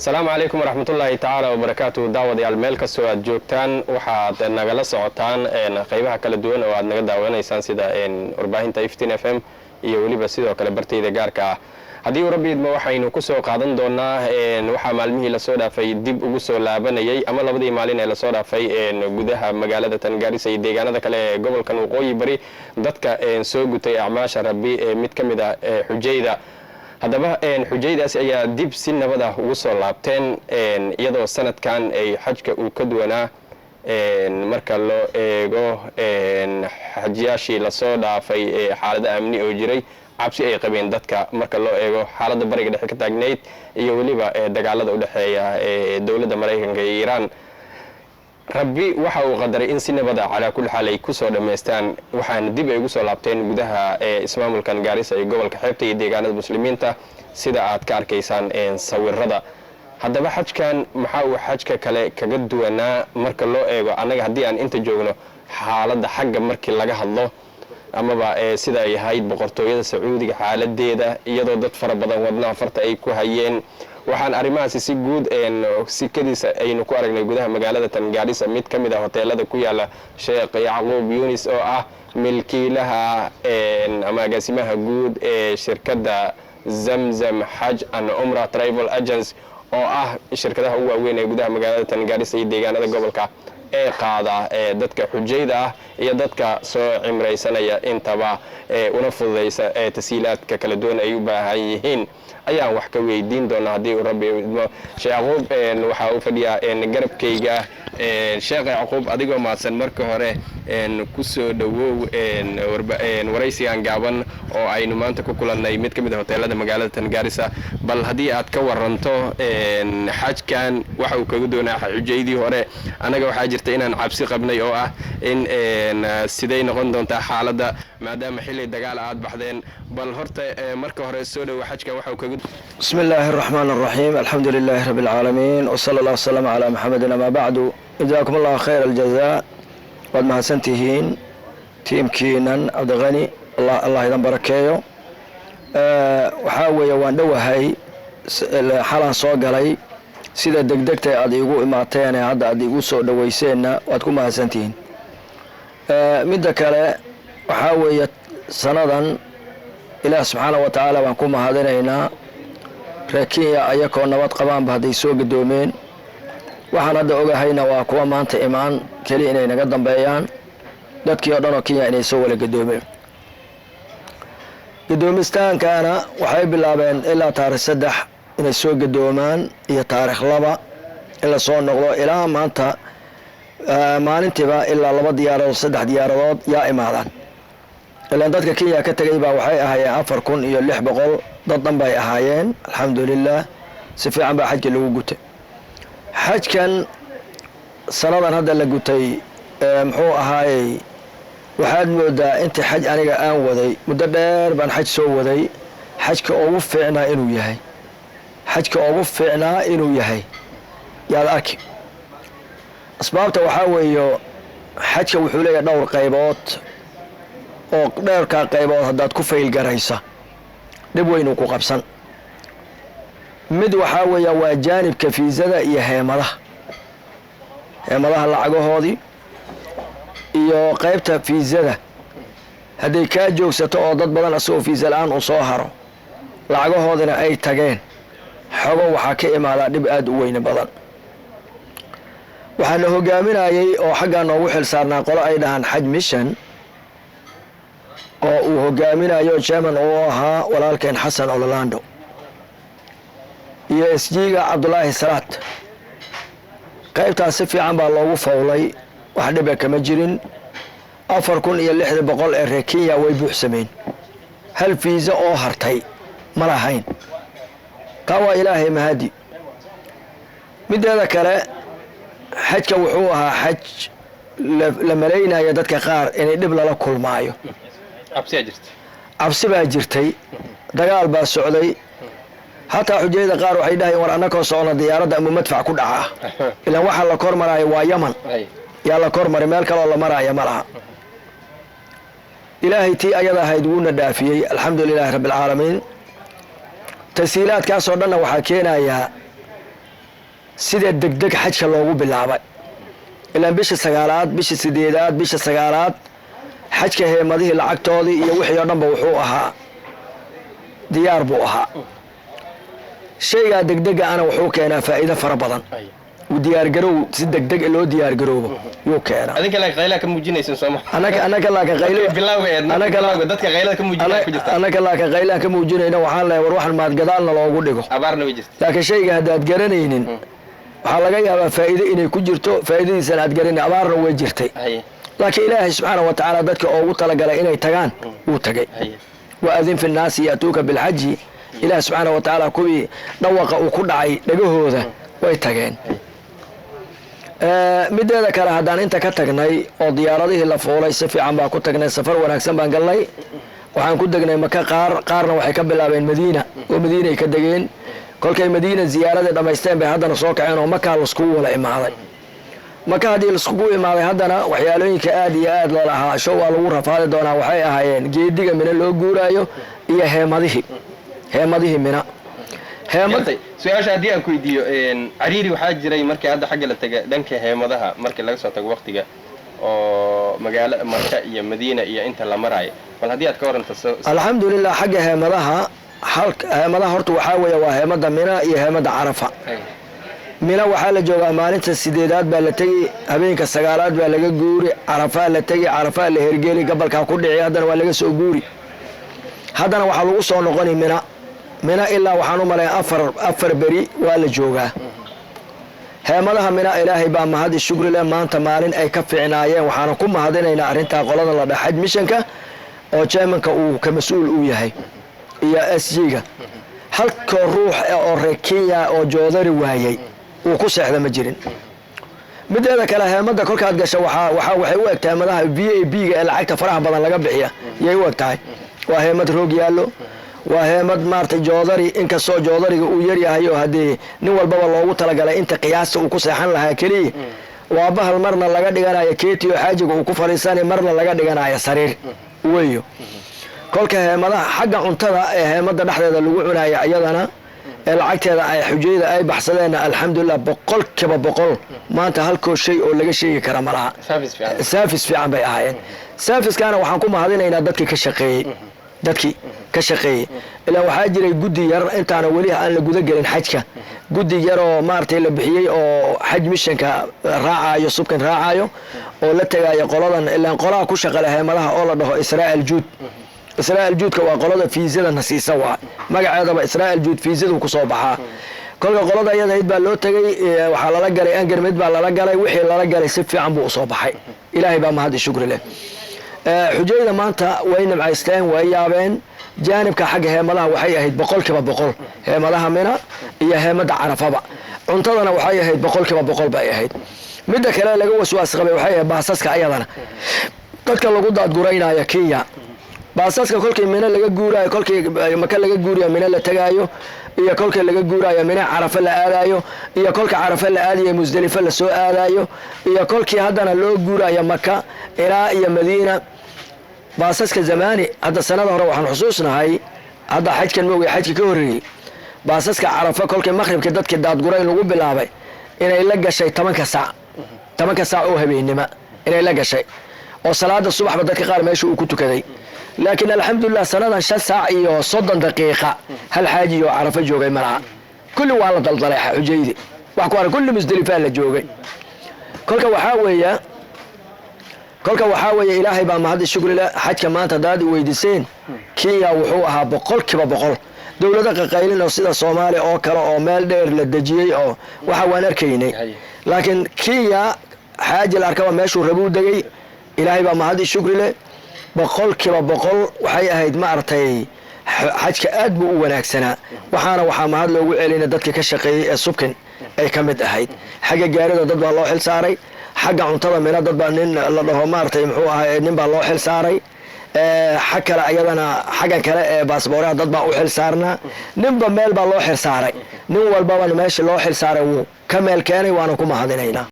السلام عليكم ورحمة الله تعالى وبركاته دعوة الميل كسو aad joogtaan waxaad nagala socotaan qaybaha kala duwan oo aad naga daawanaysaan sida warbaahinta Iftiin FM iyo waliba sidoo kale bartayda gaarka ah hadii uu rabbi idmo waxaynu ku soo qaadan doonaa waxa maalmihii la soo dhaafay dib ugu soo laabanayay ama labadii maalin ee la soo dhaafay gudaha magaalada Tangaarisa iyo deegaanada kale ee gobolka Waqooyi Bari dadka soo gutay acmaasha rabbi mid kamid ah xujayda haddaba xujaydaas ayaa dib si nabad ah ugu soo laabteen iyadoo sanadkan ay xajka uu ka duwanaa marka loo eego xajiyaashii la soo dhaafay xaalada amni oo jiray cabsi ay qabeen dadka marka loo eego xaalada bariga dhexe ka taagneyd iyo waliba dagaalada u dhaxeeya dawladda Mareykanka iyo Iran rabbi waxa uu qadaray in si nabad ah ala kulli xal ay ku soo dhameystaan waxaan dib ay ugu soo laabteen gudaha ismaamulkan Gaarisa iyo gobolka xeebta iyo deegaanada muslimiinta sida aad ka arkaysaan sawirada haddaba xajkan waxa uu xajka kale kaga duwanaa marka loo eego anaga hadii aan inta joogno xaalada xagga markii laga hadlo amaba sida ay ahayd boqortooyada Sacuudiga xaaladeeda iyadoo dad fara badan wadnaha farta ay ku hayeen waxaan arimahaasi si guud si kadiisa aynu ku aragnay gudaha magaalada Tangaarisa mid kamid ah hoteelada ku yaala Sheekh Yacquub Yunis oo ah milkiilaha ama agaasimaha guud ee shirkadda Zamzam Hajj and Umrah Travel Agency oo ah shirkadaha ugu waaweyn ee gudaha magaalada Tangaarisa iyo deegaanada gobolka ee qaada dadka xujayda ah iyo dadka soo cimraysanaya intaba una fududeysa tasiilaadka kala duwan ay u baahan yihiin ayaan wax ka weydiin doonaa hadii uu rabbi idmo Sheekh Yacquub waxa uu fadhiyaa garabkayga Sheekh Yacquub adigoo maadsan marka hore ku soo dhawow waraysigan gaaban oo aynu maanta ku kulannay mid kamid ah hoteelada magaalada Tangaarisa bal hadii aad ka waranto xajkan waxa uu kaga doonaa xujaydii hore anaga waxa jirta inaan cabsi qabnay oo ah in sidee noqon doonta xaaladda maadaama xilli dagaal aad baxdeen bal horta marka hore soo dhaw xajka waxa uu kaga بسم الله الرحمن الرحيم الحمد لله رب العالمين وصلى الله وسلم على محمد ما بعد جزاكم الله خير الجزاء قد ما سنتهين تيم كينان عبد الغني الله يدن بركايو وحاوي وان دوهي حالان soo galay sida degdegtay aad igu imaateen hadda aad igu soo dhaweyseenna waad ku mahadsantihiin midda kale waxa weeye sanadan ilaah subhanahu wa ta'ala waan ku mahadinaynaa Kenya ayakoo nabad qabaan bahaday soo gadoomeen waxaan hadda ogahayna waa kuwa maanta imaan kali inay naga dambeeyaan dadkii oo dhan oo Kenya inay soo wala gadoomeen gadoomistaankaana waxay bilaabeen ilaa taariikh 3 inay soo gadoomaan iyo taariikh 2 ila soo noqdo ilaa maanta maalintiiba ilaa 2 diyaaradood 3 diyaaradood yaa imaadaan ilaan dadka Kenya ka tagay baa waxay ahaayeen 4600 dad dhan bay ahaayeen alxamdulillah si fiican baa xajka lagu gutay xajkan sanadan hadda la gutay muxuu ahaayay waxaad moodaa inta xaj aniga aan waday muddo dheer baan xaj soo waday xajka ugu fiicnaa inuu yahay xajka ugu fiicnaa inuu yahay yaad arki asbaabta waxa weeyo xajka wuxuu leeyahay dhowr qaybood oo dheerka qaybood haddaad ku fayl garaysa dib weyn ku qabsan mid waxa weeyaa waa jaanibka fiisada iyo heemadaha lacagahoodii iyo qaybta fiisada haday ka joogsato oo dad badan asoo fiisa la'aan u soo haro lacagahoodina ay tageen xogo waxa ka imaada dib aad u weyn badan waxaan hogaaminayay oo xagga noogu xil saarnaa qolo ay dhahan xaj mission oo uu hogaaminayo chairman oo ahaa walaalkeen Xasan Orlando iyo SG-ga Cabdullaahi Salaat qaybtaas si fiican baa loogu fawlay wax dhib kama jirin 4600 ee Kenya way buuxsameen hal fiisa oo hartay ma lahayn tawa ilaahay mahadi mideeda kale xajka wuxuu ahaa xaj la maleynaayo dadka qaar inay dhib lala kulmaayo cabsi baa jirtay dagaal baa socday hatta xujayda qaar waxay dhahayn war anaka socona diyaaradda ama madfac ku dhaca ilaa waxa la kormarayo waa Yaman yaa la kormaray meel kale oo la marayo malaha ilaahay tii ayada ahayd wuuna dhaafiyay alxamdulilaahi rabbil caalamiin tasiilaadkaas oo dhan waxa keenaya sida degdeg xajka loogu bilaabay ilaa bisha 9aad bisha 8aad bisha 9aad xajka heemadihii lacagtoodii iyo wixii oo dhanba wuxuu ahaa diyaar buu ahaa shayga degdega ana wuxuu keenaa faa'iido fara badan diyaar garow si degdeg loo diyaar garoobo yuu keenaa adinka la qayla ka muujinaysan Soomaaliya anaka la qayla bilawgeed dadka qaylada ka muujinay ku jirta anaka la qayla ka muujinayna waxaan leeyahay war waxan maad gadaalna loogu dhigo abaarna way jirtaa laakiin shayga hadaad garanaynin waxaa laga yaabaa faa'iido inay ku jirto faa'iidadiisa aad garanay abaarna way jirtay laakiin ilaahay subxaanahu wa ta'aala dadka ugu talagalay inay tagaan uu tagay wa adin fi an-nas yatuka bil hajj ilaahay subxaanahu wa ta'aala kuwi dhawaqa uu ku dhacay dhagahooda way tageen mideeda kale haddaan inta ka tagnay oo diyaaradihii la fuulay si fiican baa ku tagnay safar wanaagsan baan galnay waxaan ku degnay maka qaarna waxay ka bilaabeen madiina oo madiina ay ka degeen kolkay madiina ziyaaradii dhamaysteen bay haddana soo kaceen oo maka laiskugu wala imaaday maka haddii laiskugu imaaday haddana waxyaalooyinka aad iyo aad loo lahaa show waa lagu rafaadi doonaa waxay ahaayeen geediga mina loo guuraayo iyo heemadihii mina su-aasha haddii aan ku weydiiyo cariiri waxaa jiray markii hadda xagga la taga dhanka heemadaha markii laga soo tago waqtiga oo magaalo Marka iyo Madiina iyo inta la marayo bal haddii aad ka waranto alxamdulillah xagga heemadaha horta waxaa weeye waa heemada Mina iyo heemada Carafa Mina waxaa la joogaa maalinta 8aad baa la tegi habeenka 9aad baa laga guuri Carafa la tegi Carafa la hergeli gabalka ku dhici haddana waa laga soo guuri haddana waxaa lagu soo noqoni Mina ilaa waxaan u maleeyaa afar beri waa la joogaa heemadaha Mina ilaahay baa mahad shukri leh maanta maalin ay ka fiicnaayeen waxaan ku mahadinaynaa arinta qolada la dhaxaj mishanka oo chairmanka uu ka mas'uul u yahay iyo SG-ga halka ruux oo Kenya oo joodari waayay uu ku seexda ma jirin mideeda kale heemada kolkaad gasho waxay u egtahay heemadaha VAB-ga ee lacagta faraha badan laga bixiya yay u egtahay waa heemad roog yaalo waa heemad maartay joodari inkastoo joodariga uu yar yahay oo hadii nin walbaba loogu talagalay inta qiyaasta uu ku seexan lahaa kaliya waa bahal marna laga dhiganayo keetiyo xaajiga uu ku fariisanay marna laga dhiganayo sariir weeyo kolka heemadaha xagga cuntada ee heemada dhexdeeda lagu cunayo ayadana ee lacagteeda ay xujayda ay baxsadeen alxamdulillah 100% maanta halkoo shay oo laga sheegi kara malaha service fiican bay ahaayeen service-kana waxaan ku mahadinaynaa dadkii ka shaqeeyay ilaa waxaa jiray guddi yar intaana weli aan la guda gelin xajka guddi yar oo maartay la bixiyay oo xaj mishanka raacayo subkan raacayo oo la tagayo qoladan ilaa qolaa ku shaqale heemadaha oo la dhaho Israel Juudka waa qolada fiisada nasiisa waa magaceedaba Israel Juud fiisadu ku soo baxaa kolka qolada iyada baa loo tagay waxa lala galay angarmid baa lala galay wixii lala galay si fiican buu soo baxay ilaahay baa mahad shukri leh xujayda maanta way nimcaysteen way yaabeen jaanibka xagga heemadaha waxay ahayd 100% heemadaha Mina iyo heemada Carafaba cuntadana waxay ahayd 100% bay ahayd midda kale laga waswaas qabay waxay ahayd baasaska ayadana dadka lagu daadguraynaya Kenya baasaska kolkii Mina laga guuraayo kolkii Maka laga guuriyo Mina la tagaayo iyo kolkii laga guuraayo Mina Carafa la aadayo iyo kolkii Carafa la aadayo Musdalifa la soo aadayo iyo kolkii haddana loo guuraayo Maka ilaa iyo Madiina baasaska zamani hadda sanada hore waxaan xusuusnahay hadda xajkan moogay xajka ka horeeyay baasaska Carafa kolkii maqribka dadka daadgurayn lagu bilaabay inay la gashay 10 saac oo habeenimo inay la gashay oo salaada subaxba dadka qaar meesha uu ku tukaday laakiin alxamdulillah sanadan 5 saac iyo 30 daqiiqo hal xaaji oo Carafa joogay malaha kulli waa la daldalay xujaydi wax ku arag kulli Musdalifa la joogay kolka waxaa weeye ilaahay baa mahad shukri leh xajka maanta daad weydiiseen Kenya wuxuu ahaa 100% dawladda qaqaylin oo sida Soomaaliya oo kale oo meel dheer la dajiyay oo waxa waan arkaynay laakiin Kenya xaaji la arkaba meeshuu rabuu dagay ilaahay baa mahad shukri leh 100% waxay ahayd ma artay xajka aad buu u wanaagsanaa waxaa mahad loogu celinay dadka ka shaqeeyay ee subkan ay ka mid ahayd xagga gaarida dad baa loo xil saaray xagga cuntada Mina dad baa nin la dhaho maartay muxuu ahaa nin baa loo xil saaray xag kale ayadana xaggan kale ee baasboorada dad baa u xil saarnaa ninba meel baa loo xil saaray nin walbaba meesha loo xil saaray wuu ka meel keenay waana ku mahadinaynaa